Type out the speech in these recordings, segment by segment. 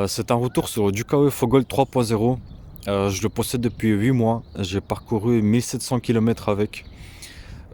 C'est un retour sur le Ducato Fogol 3.0. Je le possède depuis 8 mois. J'ai parcouru 1700 km avec.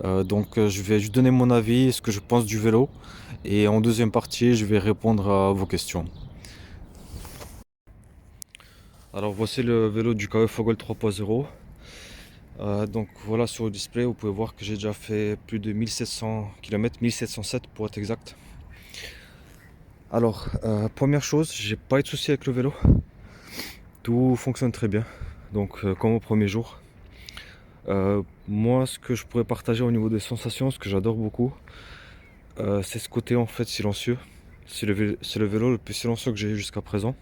Je vais juste donner mon avis, ce que je pense du vélo. Et en deuxième partie, je vais répondre à vos questions. Alors voici le vélo Ducato Fogol 3.0. Donc voilà, sur le display, vous pouvez voir que j'ai déjà fait plus de 1700 km, 1707 pour être exact. Alors, première chose, j'ai pas eu de soucis avec le vélo. Tout fonctionne très bien. Donc comme au premier jour. Moi, ce que je pourrais partager au niveau des sensations, ce que j'adore beaucoup, c'est ce côté en fait silencieux. C'est le vélo le plus silencieux que j'ai eu jusqu'à présent.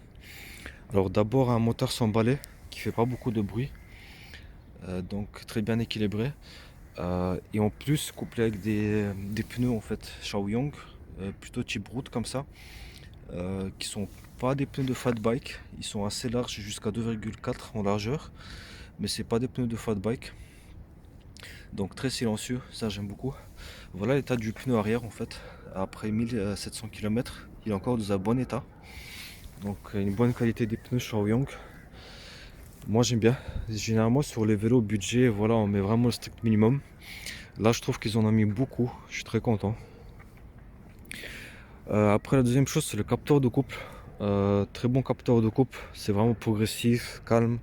Alors d'abord un moteur sans balai qui fait pas beaucoup de bruit, donc très bien équilibré. Et en plus couplé avec des pneus en fait Shaoyong, plutôt type route comme ça, qui sont pas des pneus de fat bike. Ils sont assez larges jusqu'à 2,4 en largeur, mais c'est pas des pneus de fat bike. Donc très silencieux, ça j'aime beaucoup. Voilà l'état du pneu arrière en fait. Après 1700 km, il est encore dans un bon état. Donc une bonne qualité des pneus Shaoyong. Moi j'aime bien. Généralement sur les vélos budget, voilà, on met vraiment le strict minimum. Là je trouve qu'ils en ont mis beaucoup. Je suis très content. Après la deuxième chose c'est le capteur de couple. Très bon capteur de couple. C'est vraiment progressif, calme.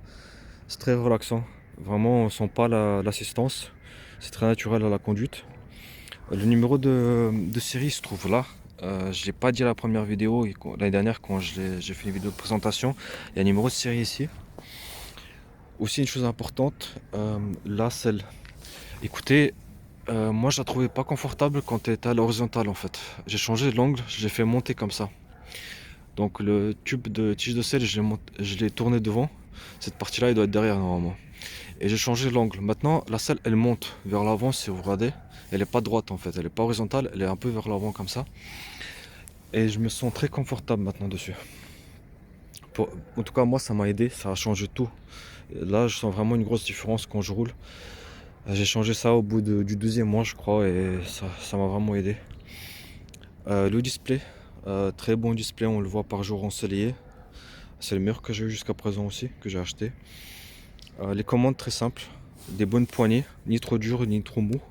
C'est très relaxant. Vraiment on sent pas l'assistance. C'est très naturel à la conduite. Le numéro de série se trouve là. Je ne l'ai pas dit à la première vidéo, l'année dernière quand j'ai fait une vidéo de présentation. Il y a un numéro de série ici. Aussi une chose importante, la selle. Écoutez, moi je la trouvais pas confortable quand elle était à l'horizontale en fait. J'ai changé l'angle, je l'ai fait monter comme ça. Donc le tube de tige de selle, je l'ai tourné devant. Cette partie-là, il doit être derrière normalement. Et j'ai changé l'angle. Maintenant, la selle, elle monte vers l'avant si vous regardez. Elle est pas droite en fait, elle est pas horizontale, elle est un peu vers l'avant comme ça. Et je me sens très confortable maintenant dessus. En tout cas, moi, ça m'a aidé, ça a changé tout. Là, je sens vraiment une grosse différence quand je roule. J'ai changé ça au bout du deuxième mois, je crois, et ça m'a vraiment aidé. Le display, très bon display, on le voit par jour ensoleillé. C'est le meilleur que j'ai eu jusqu'à présent aussi, que j'ai acheté. Les commandes très simples, des bonnes poignées, ni trop dur ni trop mou.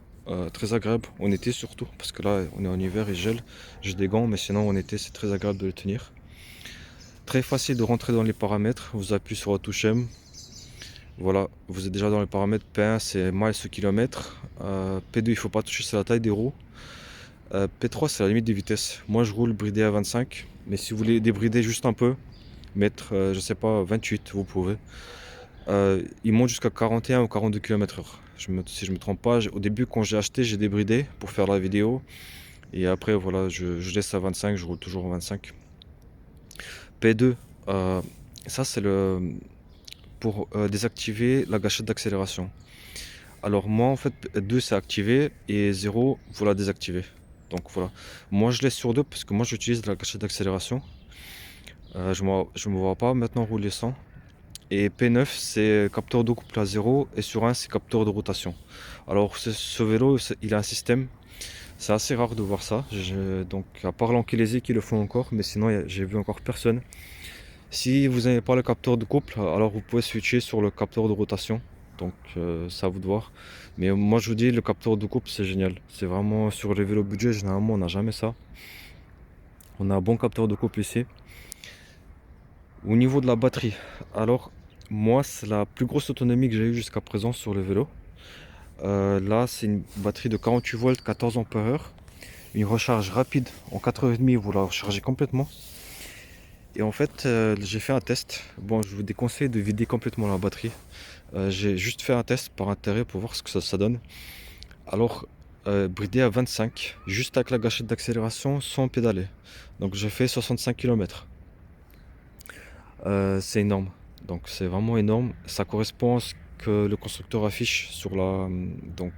Très agréable en été surtout, parce que là on est en hiver et gèle. J'ai des gants, mais sinon en été c'est très agréable de les tenir. Très facile de rentrer dans les paramètres. Vous appuyez sur la touche M. Voilà, vous êtes déjà dans les paramètres. P1 c'est miles au kilomètre. P2 il faut pas toucher, c'est la taille des roues. P3 c'est la limite des vitesses. Moi je roule bridé à 25, mais si vous voulez débrider juste un peu, mettre je sais pas 28, vous pouvez. Il monte jusqu'à 41 ou 42 km/h. Si je me trompe pas, au début quand j'ai acheté, j'ai débridé pour faire la vidéo. Et après voilà, je laisse à 25, je roule toujours à 25. P2, ça c'est le pour désactiver la gâchette d'accélération. Alors moi en fait 2 c'est activé et 0 vous la désactivez. Donc voilà. Moi je laisse sur 2 parce que moi j'utilise la gâchette d'accélération. Je me vois pas maintenant rouler sans. Et P9 c'est capteur de couple à 0 et sur 1 c'est capteur de rotation. Alors ce vélo il a un système, c'est assez rare de voir ça. Donc à part l'Ankylésie qui le font encore, mais sinon j'ai vu encore personne. Si vous n'avez pas le capteur de couple, alors vous pouvez switcher sur le capteur de rotation. Donc c'est à vous de voir. Mais moi je vous dis le capteur de couple c'est génial. C'est vraiment sur les vélos budget généralement on n'a jamais ça. On a un bon capteur de couple ici. Au niveau de la batterie, alors moi c'est la plus grosse autonomie que j'ai eu jusqu'à présent sur le vélo. Là c'est une batterie de 48 volts 14 ampères. Une recharge rapide en 4h30 vous la rechargez complètement. Et en fait j'ai fait un test. Bon je vous déconseille de vider complètement la batterie. J'ai juste fait un test par intérêt pour voir ce que ça donne. Alors bridé à 25, juste avec la gâchette d'accélération sans pédaler. Donc j'ai fait 65 km. C'est énorme. Donc c'est vraiment énorme. Ça correspond à ce que le constructeur affiche donc,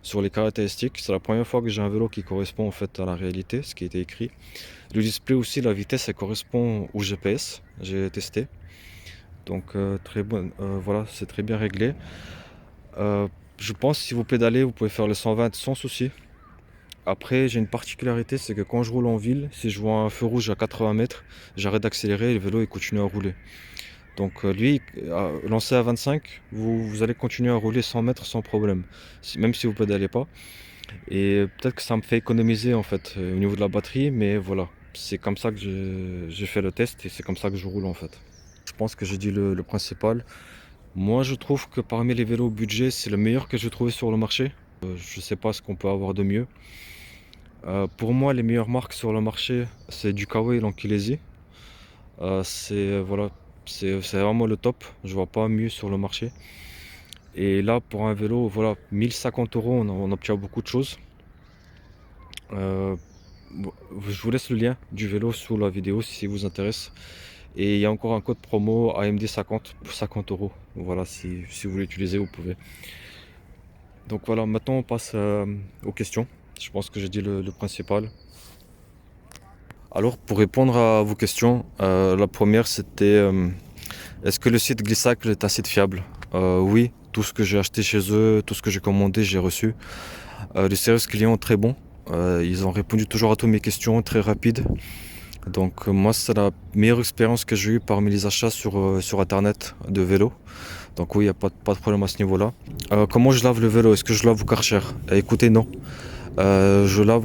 sur les caractéristiques. C'est la première fois que j'ai un vélo qui correspond en fait à la réalité, ce qui a été écrit. Le display aussi, la vitesse, elle correspond au GPS. J'ai testé. Donc très bon, voilà, c'est très bien réglé. Je pense que si vous pédalez, vous pouvez faire le 120 sans souci. Après, j'ai une particularité, c'est que quand je roule en ville, si je vois un feu rouge à 80 mètres, j'arrête d'accélérer et le vélo il continue à rouler. Donc lui, lancé à 25, vous allez continuer à rouler 100 mètres sans problème, même si vous pédalez pas. Et peut-être que ça me fait économiser en fait au niveau de la batterie, mais voilà, c'est comme ça que j'ai fait le test et c'est comme ça que je roule en fait. Je pense que j'ai dit le principal. Moi, je trouve que parmi les vélos budget, c'est le meilleur que j'ai trouvé sur le marché. Je sais pas ce qu'on peut avoir de mieux. Pour moi, les meilleures marques sur le marché, c'est Ducato et l'Anchilesi. Voilà, c'est vraiment le top. Je vois pas mieux sur le marché. Et là, pour un vélo, voilà, 1050 euros, on obtient beaucoup de choses. Euh, je vous laisse le lien du vélo sous la vidéo si ça vous intéresse. Et il y a encore un code promo AMD 50 pour 50 euros. Voilà, si vous voulez l'utiliser, vous pouvez. Donc voilà, maintenant on passe aux questions. Je pense que j'ai dit le principal. Alors, pour répondre à vos questions, la première c'était est-ce que le site Glissacle est un site fiable? Oui, tout ce que j'ai acheté chez eux, tout ce que j'ai commandé, j'ai reçu. Le service client est très bon. Ils ont répondu toujours à toutes mes questions, très rapide. Donc moi, c'est la meilleure expérience que j'ai eue parmi les achats sur Internet de vélo. Donc oui, il n'y a pas de problème à ce niveau-là. Comment je lave le vélo? Est-ce que je lave au Karcher? Écoutez, non. Je lave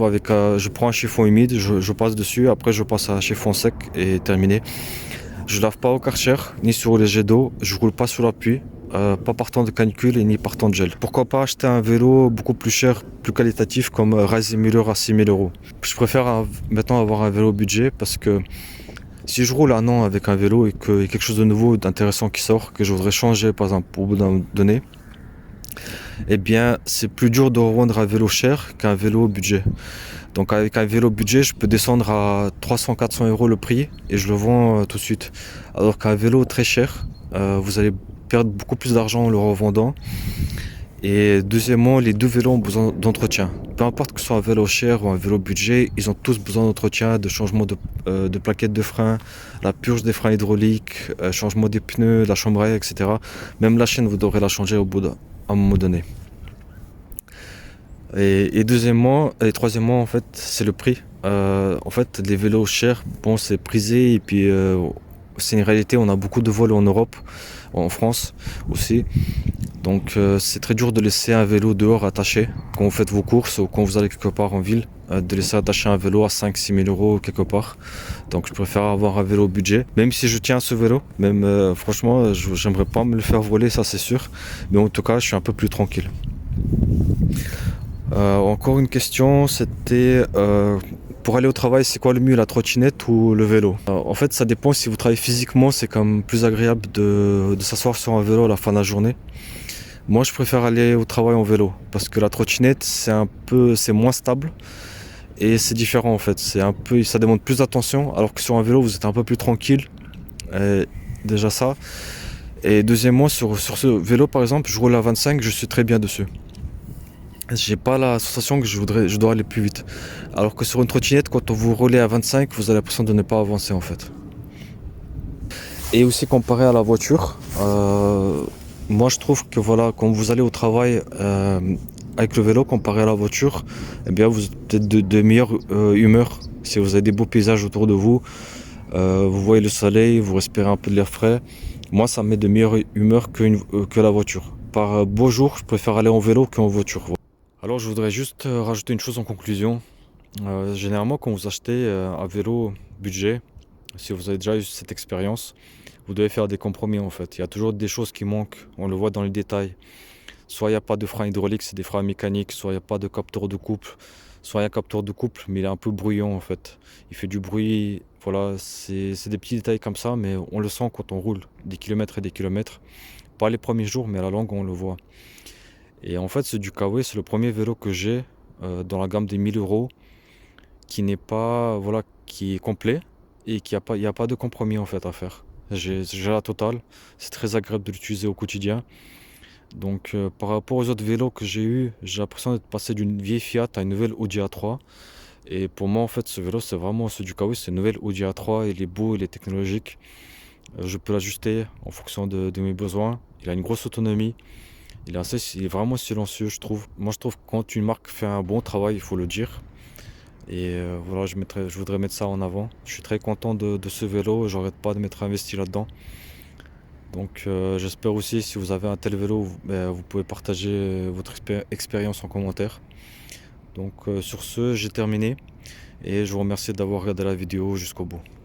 je prends un chiffon humide, je passe dessus, après je passe à un chiffon sec et terminé. Je lave pas au Karcher, ni sur les jets d'eau, je roule pas sous la pluie, pas par temps de canicule et ni par temps de gel. Pourquoi pas acheter un vélo beaucoup plus cher, plus qualitatif comme Reisemüller à 6 000 euros. Je préfère maintenant avoir un vélo budget parce que si je roule un an avec un vélo et qu'il y a quelque chose de nouveau, d'intéressant qui sort, que je voudrais changer par exemple au bout d'un moment donné, eh bien c'est plus dur de revendre un vélo cher qu'un vélo budget. Donc avec un vélo budget, je peux descendre à 300-400 euros le prix et je le vends tout de suite. Alors qu'un vélo très cher, vous allez perdre beaucoup plus d'argent en le revendant. Et deuxièmement, les deux vélos ont besoin d'entretien. Peu importe que ce soit un vélo cher ou un vélo budget, ils ont tous besoin d'entretien, de changement de plaquettes de frein, la purge des freins hydrauliques, changement des pneus, la chambre à air, etc. Même la chaîne, vous devrez la changer à un moment donné. Et deuxièmement, et troisièmement, en fait, c'est le prix. En fait, les vélos chers, bon, c'est prisé et puis c'est une réalité. On a beaucoup de vols en Europe, en France aussi. Donc c'est très dur de laisser un vélo dehors attaché quand vous faites vos courses ou quand vous allez quelque part en ville, de laisser attacher un vélo à 5-6 000 euros quelque part. Donc je préfère avoir un vélo budget, même si je tiens à ce vélo, même franchement j'aimerais pas me le faire voler, ça c'est sûr, mais en tout cas je suis un peu plus tranquille. Encore une question, c'était pour aller au travail, c'est quoi le mieux, la trottinette ou le vélo? En fait ça dépend, si vous travaillez physiquement c'est quand même plus agréable de s'asseoir sur un vélo à la fin de la journée. Moi, je préfère aller au travail en vélo parce que la trottinette, c'est moins stable et c'est différent en fait. Ça demande plus d'attention, alors que sur un vélo, vous êtes un peu plus tranquille. Et déjà ça. Et deuxièmement, sur ce vélo, par exemple, je roule à 25, je suis très bien dessus. J'ai pas la sensation que je dois aller plus vite. Alors que sur une trottinette, quand vous roulez à 25, vous avez l'impression de ne pas avancer en fait. Et aussi comparé à la voiture, moi je trouve que voilà, quand vous allez au travail avec le vélo comparé à la voiture, eh bien vous êtes peut-être de meilleure humeur. Si vous avez des beaux paysages autour de vous, vous voyez le soleil, vous respirez un peu de l'air frais. Moi ça me met de meilleure humeur que la voiture. Par beau jour, je préfère aller en vélo qu'en voiture. Alors je voudrais juste rajouter une chose en conclusion. Généralement quand vous achetez un vélo budget, si vous avez déjà eu cette expérience, vous devez faire des compromis en fait. Il y a toujours des choses qui manquent, on le voit dans les détails. Soit il n'y a pas de frein hydraulique, c'est des freins mécaniques, soit il n'y a pas de capteur de couple, soit il y a un capteur de couple, mais il est un peu bruyant en fait. Il fait du bruit, voilà, c'est des petits détails comme ça, mais on le sent quand on roule des kilomètres et des kilomètres. Pas les premiers jours, mais à la longue on le voit. Et en fait, ce Ducato, c'est le premier vélo que j'ai dans la gamme des 1000 euros qui n'est pas, voilà, qui est complet et il y a pas de compromis en fait à faire. J'ai la totale, c'est très agréable de l'utiliser au quotidien. Donc par rapport aux autres vélos que j'ai eu, j'ai l'impression d'être passé d'une vieille Fiat à une nouvelle Audi A3. Et pour moi en fait ce vélo c'est vraiment ce Ducato, c'est une nouvelle Audi A3, il est beau, il est technologique. Je peux l'ajuster en fonction de mes besoins. Il a une grosse autonomie. Il est vraiment silencieux je trouve. Moi je trouve que quand une marque fait un bon travail, il faut le dire. Et voilà, je voudrais mettre ça en avant. Je suis très content de ce vélo, j'arrête pas de m'être investi là-dedans. Donc j'espère aussi, si vous avez un tel vélo, vous pouvez partager votre expérience en commentaire. Donc sur ce, j'ai terminé et je vous remercie d'avoir regardé la vidéo jusqu'au bout.